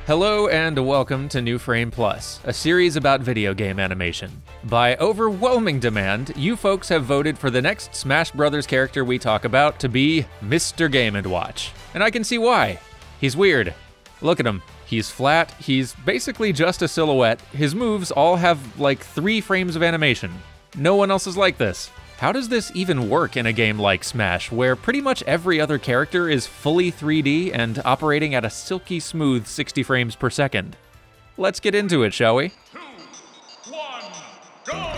Hello and welcome to New Frame Plus, a series about video game animation. By overwhelming demand, you folks have voted for the next Smash Brothers character we talk about to be Mr. Game & Watch. And I can see why. He's weird. Look at him. He's flat, he's basically just a silhouette. His moves all have like 3 frames of animation. No one else is like this. How does this even work in a game like Smash, where pretty much every other character is fully 3D and operating at a silky smooth 60 frames per second? Let's get into it, shall we? 2, 1, go!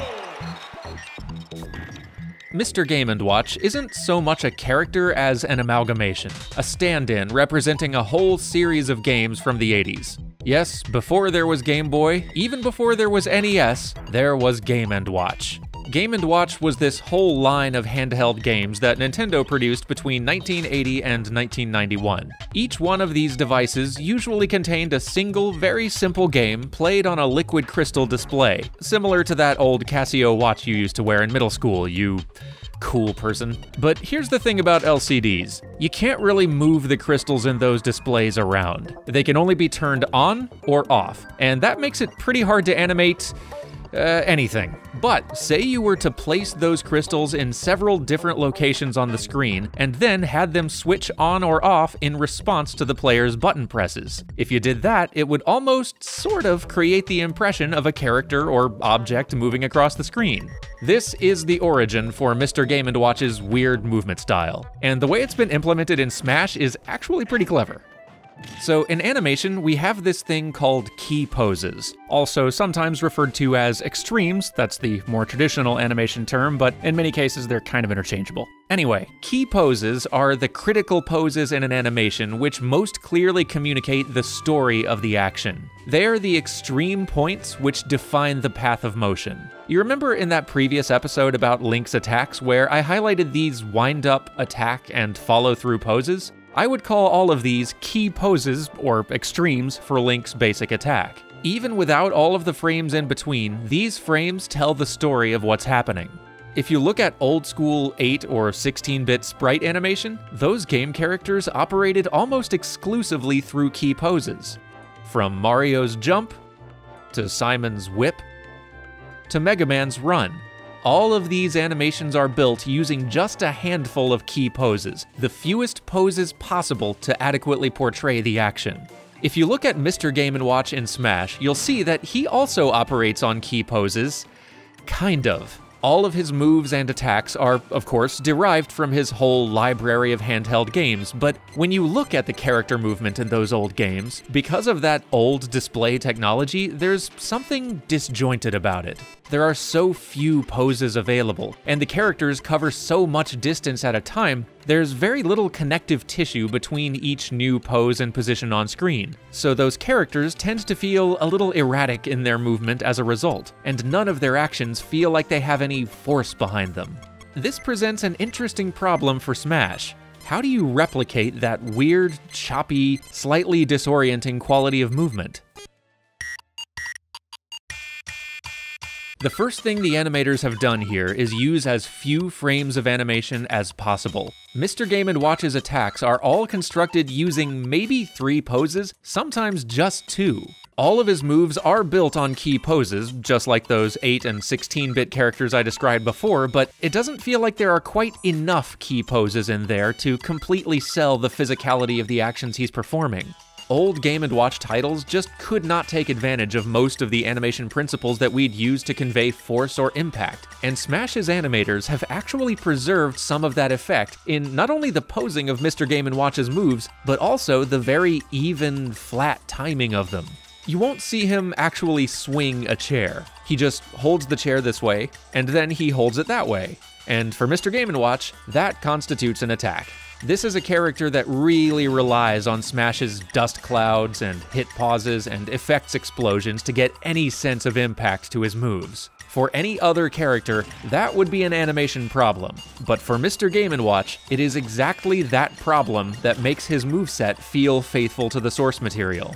Mr. Game & Watch isn't so much a character as an amalgamation, a stand-in representing a whole series of games from the 80s. Yes, before there was Game Boy, even before there was NES, there was Game & Watch. Game & Watch was this whole line of handheld games that Nintendo produced between 1980 and 1991. Each one of these devices usually contained a single, very simple game played on a liquid crystal display, similar to that old Casio watch you used to wear in middle school, you cool person. But here's the thing about LCDs. You can't really move the crystals in those displays around. They can only be turned on or off, and that makes it pretty hard to animate anything. But say you were to place those crystals in several different locations on the screen and then had them switch on or off in response to the player's button presses. If you did that, it would almost sort of create the impression of a character or object moving across the screen. This is the origin for Mr. Game & Watch's weird movement style, and the way it's been implemented in Smash is actually pretty clever. So in animation, we have this thing called key poses, also sometimes referred to as extremes. That's the more traditional animation term, but in many cases they're kind of interchangeable. Anyway, key poses are the critical poses in an animation which most clearly communicate the story of the action. They are the extreme points which define the path of motion. You remember in that previous episode about Link's attacks where I highlighted these wind-up, attack, and follow-through poses? I would call all of these key poses, or extremes, for Link's basic attack. Even without all of the frames in between, these frames tell the story of what's happening. If you look at old school 8 or 16-bit sprite animation, those game characters operated almost exclusively through key poses. From Mario's jump, to Simon's whip, to Mega Man's run. All of these animations are built using just a handful of key poses, the fewest poses possible to adequately portray the action. If you look at Mr. Game & Watch in Smash, you'll see that he also operates on key poses. Kind of. All of his moves and attacks are, of course, derived from his whole library of handheld games, but when you look at the character movement in those old games, because of that old display technology, there's something disjointed about it. There are so few poses available, and the characters cover so much distance at a time, there's very little connective tissue between each new pose and position on screen. So those characters tend to feel a little erratic in their movement as a result, and none of their actions feel like they have any force behind them. This presents an interesting problem for Smash. How do you replicate that weird, choppy, slightly disorienting quality of movement? The first thing the animators have done here is use as few frames of animation as possible. Mr. Game & Watch's attacks are all constructed using maybe 3 poses, sometimes just 2. All of his moves are built on key poses, just like those 8 and 16-bit characters I described before, but it doesn't feel like there are quite enough key poses in there to completely sell the physicality of the actions he's performing. Old Game & Watch titles just could not take advantage of most of the animation principles that we'd use to convey force or impact, and Smash's animators have actually preserved some of that effect in not only the posing of Mr. Game & Watch's moves, but also the very even, flat timing of them. You won't see him actually swing a chair. He just holds the chair this way, and then he holds it that way. And for Mr. Game & Watch, that constitutes an attack. This is a character that really relies on Smash's dust clouds and hit pauses and effects explosions to get any sense of impact to his moves. For any other character, that would be an animation problem. But for Mr. Game & Watch, it is exactly that problem that makes his moveset feel faithful to the source material.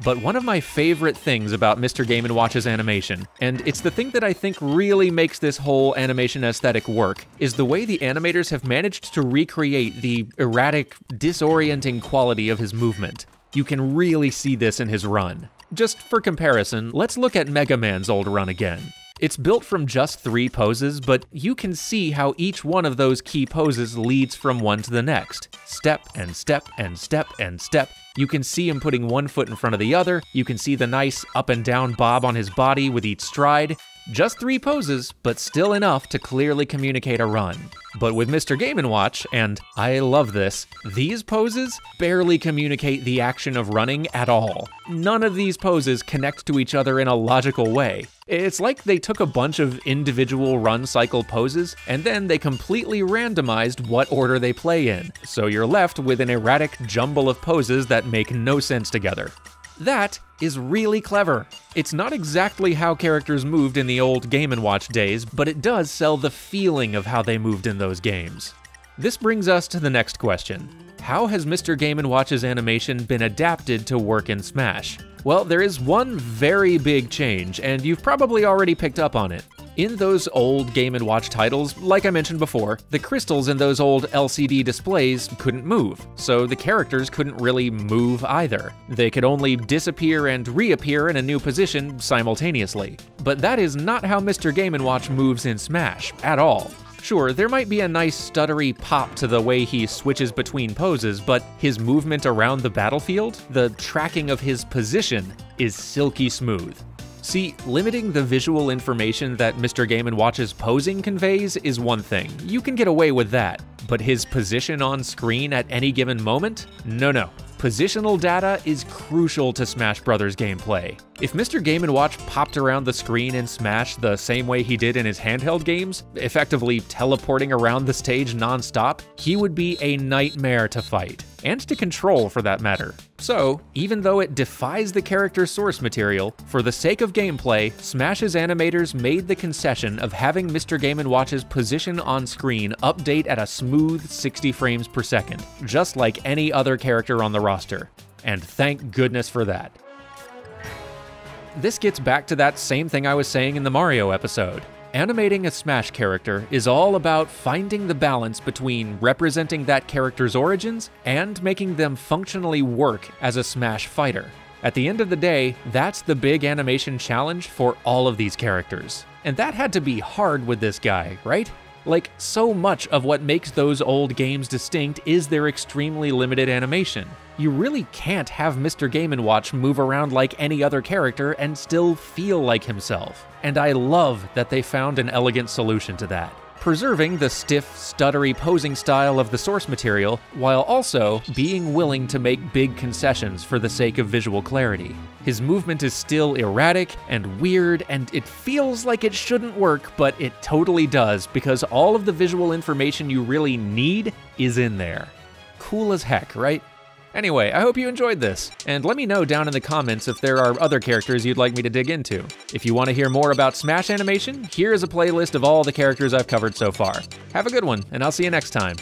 But one of my favorite things about Mr. Game & Watch's animation, and it's the thing that I think really makes this whole animation aesthetic work, is the way the animators have managed to recreate the erratic, disorienting quality of his movement. You can really see this in his run. Just for comparison, let's look at Mega Man's old run again. It's built from just 3 poses, but you can see how each one of those key poses leads from one to the next. Step and step and step and step. You can see him putting one foot in front of the other. You can see the nice up and down bob on his body with each stride. Just 3 poses, but still enough to clearly communicate a run. But with Mr. Game & Watch, and I love this, these poses barely communicate the action of running at all. None of these poses connect to each other in a logical way. It's like they took a bunch of individual run cycle poses, and then they completely randomized what order they play in, so you're left with an erratic jumble of poses that make no sense together. That is really clever. It's not exactly how characters moved in the old Game & Watch days, but it does sell the feeling of how they moved in those games. This brings us to the next question. How has Mr. Game & Watch's animation been adapted to work in Smash? Well, there is one very big change, and you've probably already picked up on it. In those old Game & Watch titles, like I mentioned before, the crystals in those old LCD displays couldn't move, so the characters couldn't really move either. They could only disappear and reappear in a new position simultaneously. But that is not how Mr. Game & Watch moves in Smash, at all. Sure, there might be a nice stuttery pop to the way he switches between poses, but his movement around the battlefield, the tracking of his position, is silky smooth. See, limiting the visual information that Mr. Game & Watch's posing conveys is one thing. You can get away with that. But his position on screen at any given moment? No. Positional data is crucial to Smash Bros. Gameplay. If Mr. Game & Watch popped around the screen in Smash the same way he did in his handheld games, effectively teleporting around the stage non-stop, he would be a nightmare to fight, and to control for that matter. So, even though it defies the character's source material, for the sake of gameplay, Smash's animators made the concession of having Mr. Game & Watch's position on screen update at a smooth 60 frames per second, just like any other character on the roster. And thank goodness for that. This gets back to that same thing I was saying in the Mario episode. Animating a Smash character is all about finding the balance between representing that character's origins and making them functionally work as a Smash fighter. At the end of the day, that's the big animation challenge for all of these characters. And that had to be hard with this guy, right? Like, so much of what makes those old games distinct is their extremely limited animation. You really can't have Mr. Game & Watch move around like any other character and still feel like himself. And I love that they found an elegant solution to that, preserving the stiff, stuttery posing style of the source material, while also being willing to make big concessions for the sake of visual clarity. His movement is still erratic and weird, and it feels like it shouldn't work, but it totally does, because all of the visual information you really need is in there. Cool as heck, right? Anyway, I hope you enjoyed this, and let me know down in the comments if there are other characters you'd like me to dig into. If you want to hear more about Smash animation, here is a playlist of all the characters I've covered so far. Have a good one, and I'll see you next time.